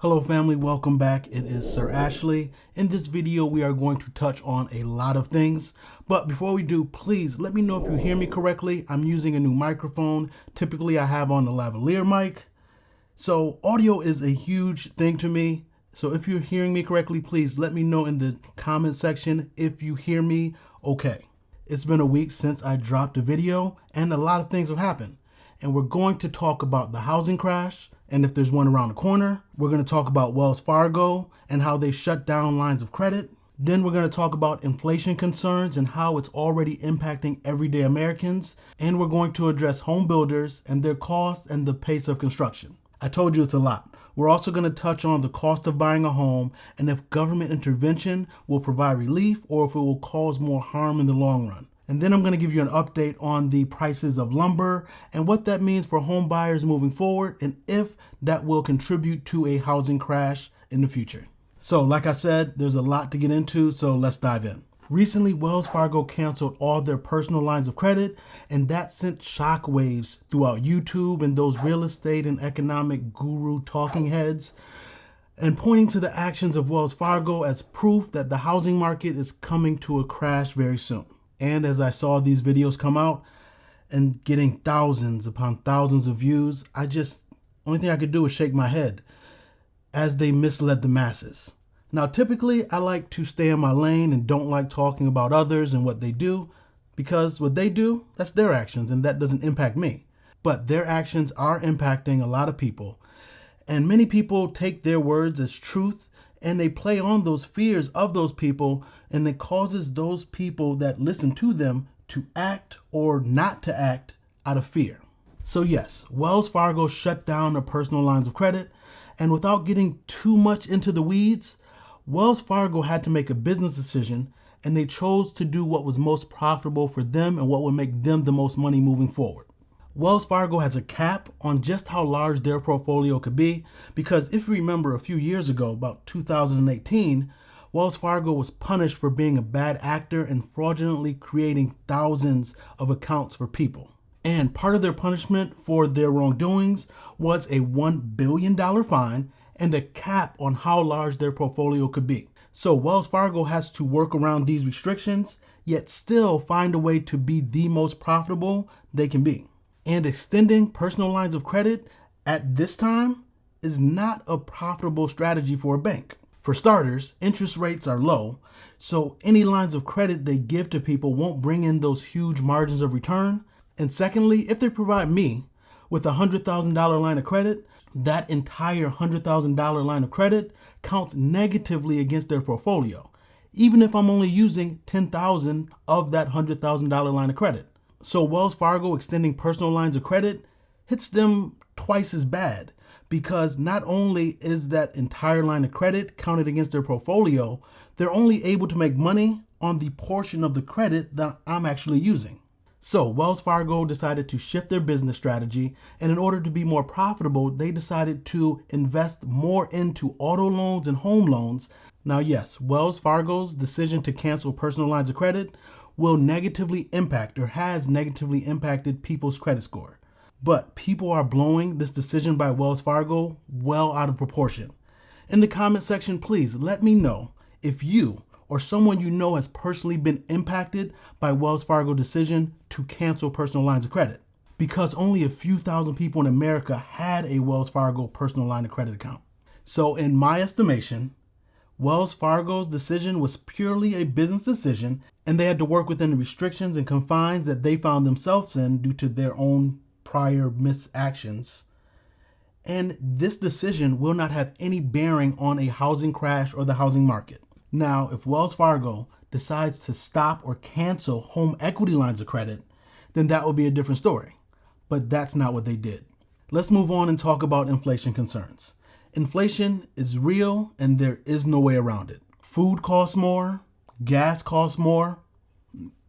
Hello family, welcome back. It is Sir Ashley. In this video, we are going to touch on a lot of things. But before we do, please let me know if you hear me correctly. I'm using a new microphone. Typically, I have on the lavalier mic. So audio is a huge thing to me. So if you're hearing me correctly, please let me know in the comment section if you hear me okay. It's been a week since I dropped a video and a lot of things have happened. And we're going to talk about the housing crash, and if there's one around the corner. We're going to talk about Wells Fargo and how they shut down lines of credit. Then we're going to talk about inflation concerns and how it's already impacting everyday Americans. And we're going to address home builders and their costs and the pace of construction. I told you it's a lot. We're also going to touch on the cost of buying a home and if government intervention will provide relief or if it will cause more harm in the long run. And then I'm going to give you an update on the prices of lumber and what that means for home buyers moving forward and if that will contribute to a housing crash in the future. So like I said, there's a lot to get into, so let's dive in. Recently, Wells Fargo canceled all their personal lines of credit, and that sent shockwaves throughout YouTube and those real estate and economic guru talking heads, and pointing to the actions of Wells Fargo as proof that the housing market is coming to a crash very soon. And as I saw these videos come out and getting thousands upon thousands of views, only thing I could do was shake my head as they misled the masses. Now, typically I like to stay in my lane and don't like talking about others and what they do, because what they do, that's their actions and that doesn't impact me. But their actions are impacting a lot of people. And many people take their words as truth and they play on those fears of those people, and it causes those people that listen to them to act or not to act out of fear. So yes, Wells Fargo shut down their personal lines of credit, and without getting too much into the weeds, Wells Fargo had to make a business decision, and they chose to do what was most profitable for them and what would make them the most money moving forward. Wells Fargo has a cap on just how large their portfolio could be, because if you remember a few years ago, about 2018, Wells Fargo was punished for being a bad actor and fraudulently creating thousands of accounts for people. And part of their punishment for their wrongdoings was a $1 billion fine and a cap on how large their portfolio could be. So Wells Fargo has to work around these restrictions, yet still find a way to be the most profitable they can be. And extending personal lines of credit at this time is not a profitable strategy for a bank. For starters, interest rates are low, so any lines of credit they give to people won't bring in those huge margins of return. And secondly, if they provide me with a $100,000 line of credit, that entire $100,000 line of credit counts negatively against their portfolio, even if I'm only using $10,000 of that $100,000 line of credit. So Wells Fargo extending personal lines of credit hits them twice as bad, because not only is that entire line of credit counted against their portfolio, they're only able to make money on the portion of the credit that I'm actually using. So Wells Fargo decided to shift their business strategy, and in order to be more profitable, they decided to invest more into auto loans and home loans. Now, yes, Wells Fargo's decision to cancel personal lines of credit will negatively impact or has negatively impacted people's credit score. But people are blowing this decision by Wells Fargo well out of proportion. In the comment section, please let me know if you or someone you know has personally been impacted by Wells Fargo's decision to cancel personal lines of credit, because only a few thousand people in America had a Wells Fargo personal line of credit account. So in my estimation, Wells Fargo's decision was purely a business decision, and they had to work within the restrictions and confines that they found themselves in due to their own prior misactions. And this decision will not have any bearing on a housing crash or the housing market. Now, if Wells Fargo decides to stop or cancel home equity lines of credit, then that would be a different story. But that's not what they did. Let's move on and talk about inflation concerns. Inflation is real and there is no way around it. Food costs more, gas costs more.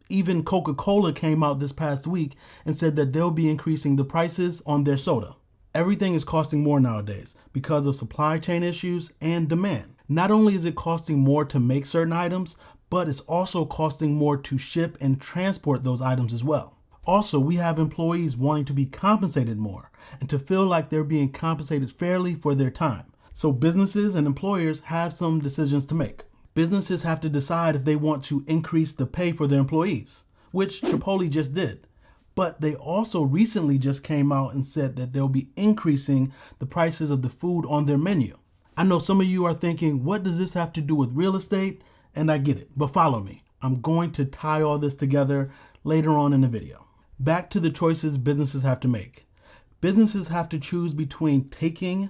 Even Coca-Cola came out this past week and said that they'll be increasing the prices on their soda. Everything is costing more nowadays because of supply chain issues and demand. Not only is it costing more to make certain items, but it's also costing more to ship and transport those items as well. Also, we have employees wanting to be compensated more and to feel like they're being compensated fairly for their time. So businesses and employers have some decisions to make. Businesses have to decide if they want to increase the pay for their employees, which Chipotle just did. But they also recently just came out and said that they'll be increasing the prices of the food on their menu. I know some of you are thinking, what does this have to do with real estate? And I get it, but follow me. I'm going to tie all this together later on in the video. Back to the choices businesses have to make. Businesses have to choose between taking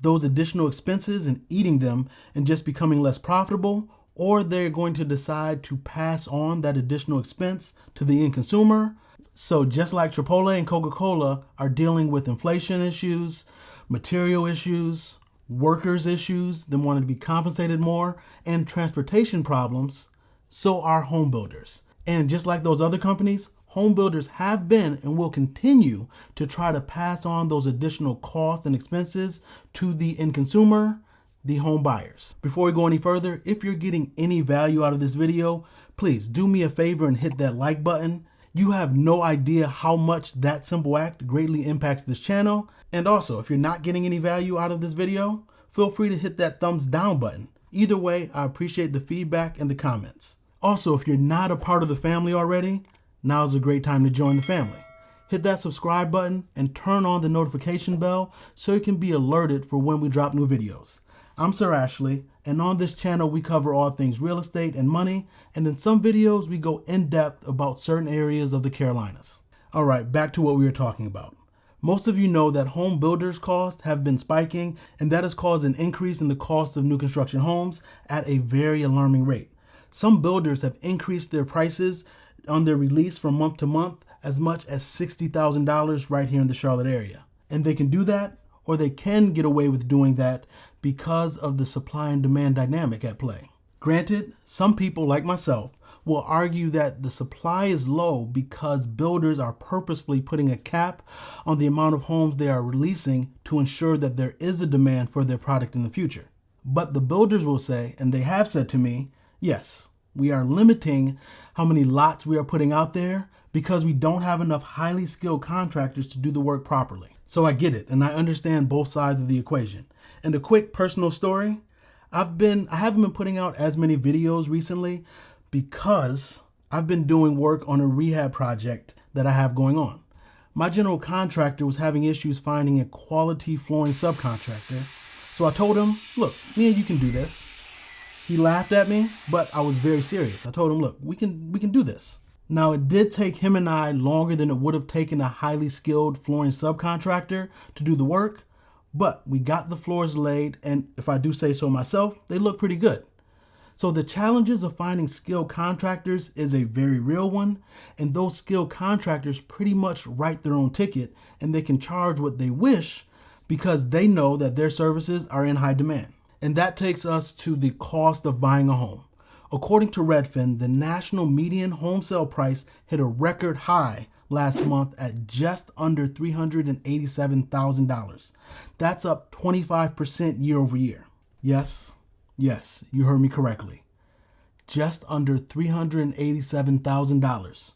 those additional expenses and eating them and just becoming less profitable, or they're going to decide to pass on that additional expense to the end consumer. So just like Chipotle and Coca-Cola are dealing with inflation issues, material issues, workers issues, them wanting to be compensated more, and transportation problems, so are home builders. And just like those other companies, home builders have been and will continue to try to pass on those additional costs and expenses to the end consumer, the home buyers. Before we go any further, if you're getting any value out of this video, please do me a favor and hit that like button. You have no idea how much that simple act greatly impacts this channel. And also, if you're not getting any value out of this video, feel free to hit that thumbs down button. Either way, I appreciate the feedback and the comments. Also, if you're not a part of the family already, now's a great time to join the family. Hit that subscribe button and turn on the notification bell so you can be alerted for when we drop new videos. I'm Sir Ashley, and on this channel we cover all things real estate and money, and in some videos we go in depth about certain areas of the Carolinas. All right, back to what we were talking about. Most of you know that home builders costs have been spiking, and that has caused an increase in the cost of new construction homes at a very alarming rate. Some builders have increased their prices on their release from month to month as much as $60,000 right here in the Charlotte area. And they can do that, or they can get away with doing that because of the supply and demand dynamic at play. Granted, some people like myself will argue that the supply is low because builders are purposefully putting a cap on the amount of homes they are releasing to ensure that there is a demand for their product in the future. But the builders will say, and they have said to me, yes, we are limiting how many lots we are putting out there because we don't have enough highly skilled contractors to do the work properly. So I get it, and I understand both sides of the equation. And a quick personal story, I haven't been putting out as many videos recently because I've been doing work on a rehab project that I have going on. My general contractor was having issues finding a quality flooring subcontractor. So I told him, look, me and you can do this. He laughed at me, but I was very serious. I told him, look, we can do this. Now, it did take him and I longer than it would have taken a highly skilled flooring subcontractor to do the work, but we got the floors laid, and if I do say so myself, they look pretty good. So the challenges of finding skilled contractors is a very real one, and those skilled contractors pretty much write their own ticket, and they can charge what they wish because they know that their services are in high demand. And that takes us to the cost of buying a home. According to Redfin, the national median home sale price hit a record high last month at just under $387,000. That's up 25% year over year. Yes, you heard me correctly. Just under $387,000.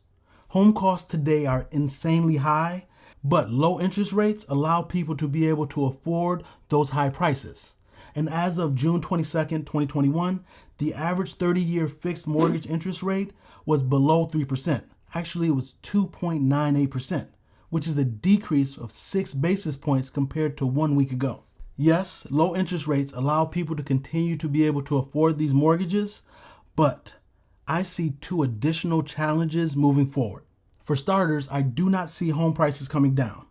Home costs today are insanely high, but low interest rates allow people to be able to afford those high prices. And as of June 22nd, 2021, the average 30-year fixed mortgage interest rate was below 3%. Actually, it was 2.98%, which is a decrease of 6 basis points compared to 1 week ago. Yes, low interest rates allow people to continue to be able to afford these mortgages, but I see 2 additional challenges moving forward. For starters, I do not see home prices coming down.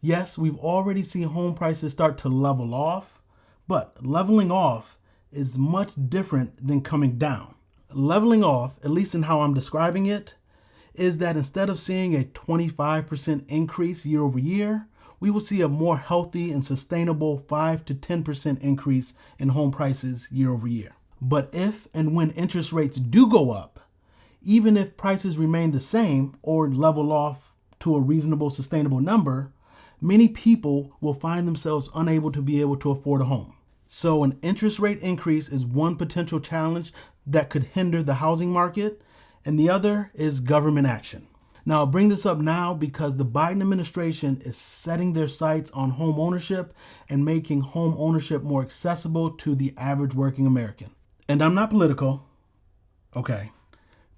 Yes, we've already seen home prices start to level off, but leveling off is much different than coming down. Leveling off, at least in how I'm describing it, is that instead of seeing a 25% increase year over year, we will see a more healthy and sustainable 5 to 10% increase in home prices year over year. But if and when interest rates do go up, even if prices remain the same or level off to a reasonable, sustainable number, many people will find themselves unable to be able to afford a home. So an interest rate increase is one potential challenge that could hinder the housing market, and the other is government action. Now, I'll bring this up now because the Biden administration is setting their sights on home ownership and making home ownership more accessible to the average working American. And I'm not political. Okay.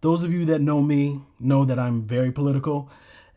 Those of you that know me know that I'm very political,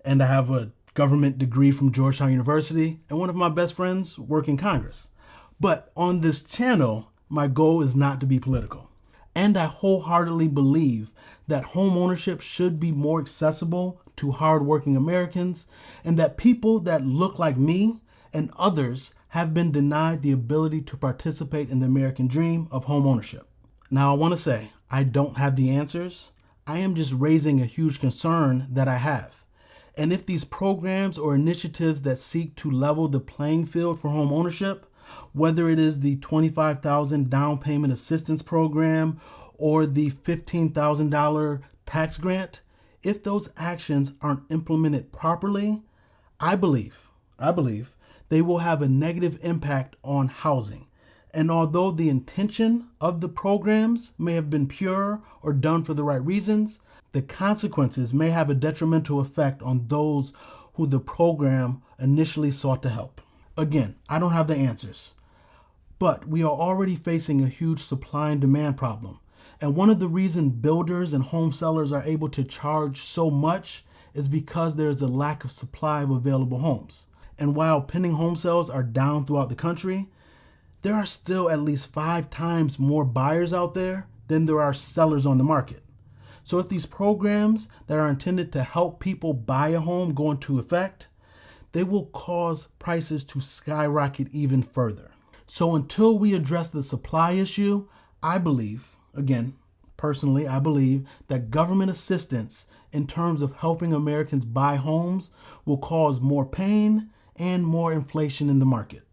and I have a government degree from Georgetown University, and one of my best friends work in Congress. But on this channel, my goal is not to be political. And I wholeheartedly believe that home ownership should be more accessible to hardworking Americans, and that people that look like me and others have been denied the ability to participate in the American dream of home ownership. Now, I want to say, I don't have the answers. I am just raising a huge concern that I have. And if these programs or initiatives that seek to level the playing field for home ownership, whether it is the $25,000 down payment assistance program or the $15,000 tax grant, if those actions aren't implemented properly, I believe they will have a negative impact on housing. And although the intention of the programs may have been pure or done for the right reasons, the consequences may have a detrimental effect on those who the program initially sought to help. Again, I don't have the answers, but we are already facing a huge supply and demand problem. And one of the reasons builders and home sellers are able to charge so much is because there's a lack of supply of available homes. And while pending home sales are down throughout the country, there are still at least 5 times more buyers out there than there are sellers on the market. So if these programs that are intended to help people buy a home go into effect, they will cause prices to skyrocket even further. So until we address the supply issue, I believe, again, personally, I believe that government assistance in terms of helping Americans buy homes will cause more pain and more inflation in the market.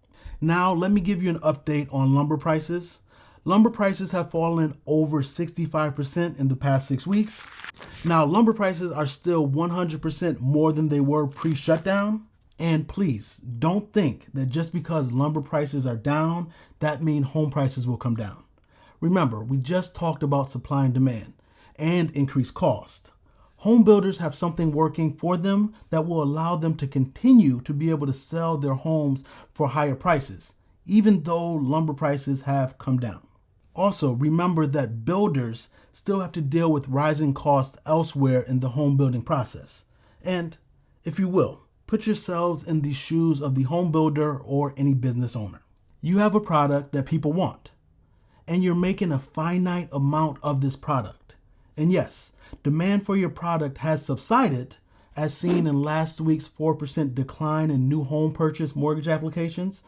Now, let me give you an update on lumber prices. Lumber prices have fallen over 65% in the past 6 weeks. Now, lumber prices are still 100% more than they were pre-shutdown. And please, don't think that just because lumber prices are down, that means home prices will come down. Remember, we just talked about supply and demand and increased cost. Home builders have something working for them that will allow them to continue to be able to sell their homes for higher prices, even though lumber prices have come down. Also, remember that builders still have to deal with rising costs elsewhere in the home building process. And if you will, put yourselves in the shoes of the home builder or any business owner. You have a product that people want, and you're making a finite amount of this product. And yes, demand for your product has subsided, as seen in last week's 4% decline in new home purchase mortgage applications,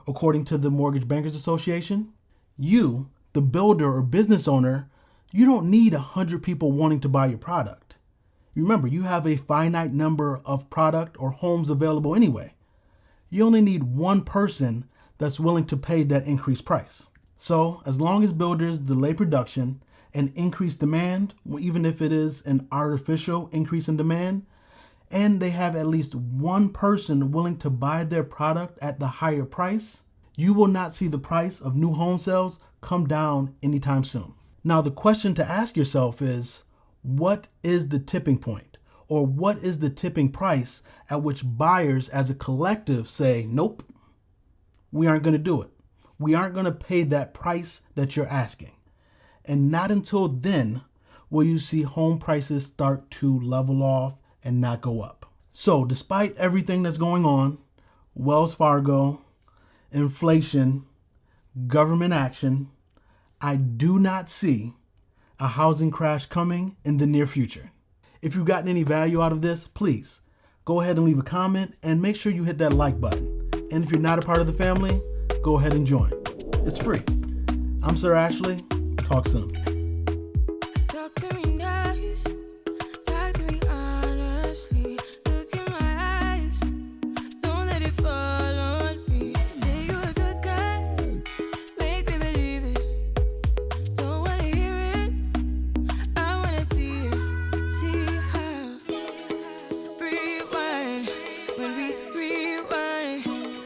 according to the Mortgage Bankers Association. You, the builder or business owner, you don't need 100 people wanting to buy your product. Remember, you have a finite number of product or homes available anyway. You only need one person that's willing to pay that increased price. So, as long as builders delay production and increase demand, even if it is an artificial increase in demand, and they have at least one person willing to buy their product at the higher price, you will not see the price of new home sales come down anytime soon. Now, the question to ask yourself is, what is the tipping point? Or what is the tipping price at which buyers as a collective say, nope, we aren't going to do it. We aren't going to pay that price that you're asking. And not until then will you see home prices start to level off and not go up. So despite everything that's going on, Wells Fargo, inflation, government action, I do not see a housing crash coming in the near future. If you've gotten any value out of this, please go ahead and leave a comment and make sure you hit that like button. And if you're not a part of the family, go ahead and join. It's free. I'm Sir Ashley. Talk soon. Talk to me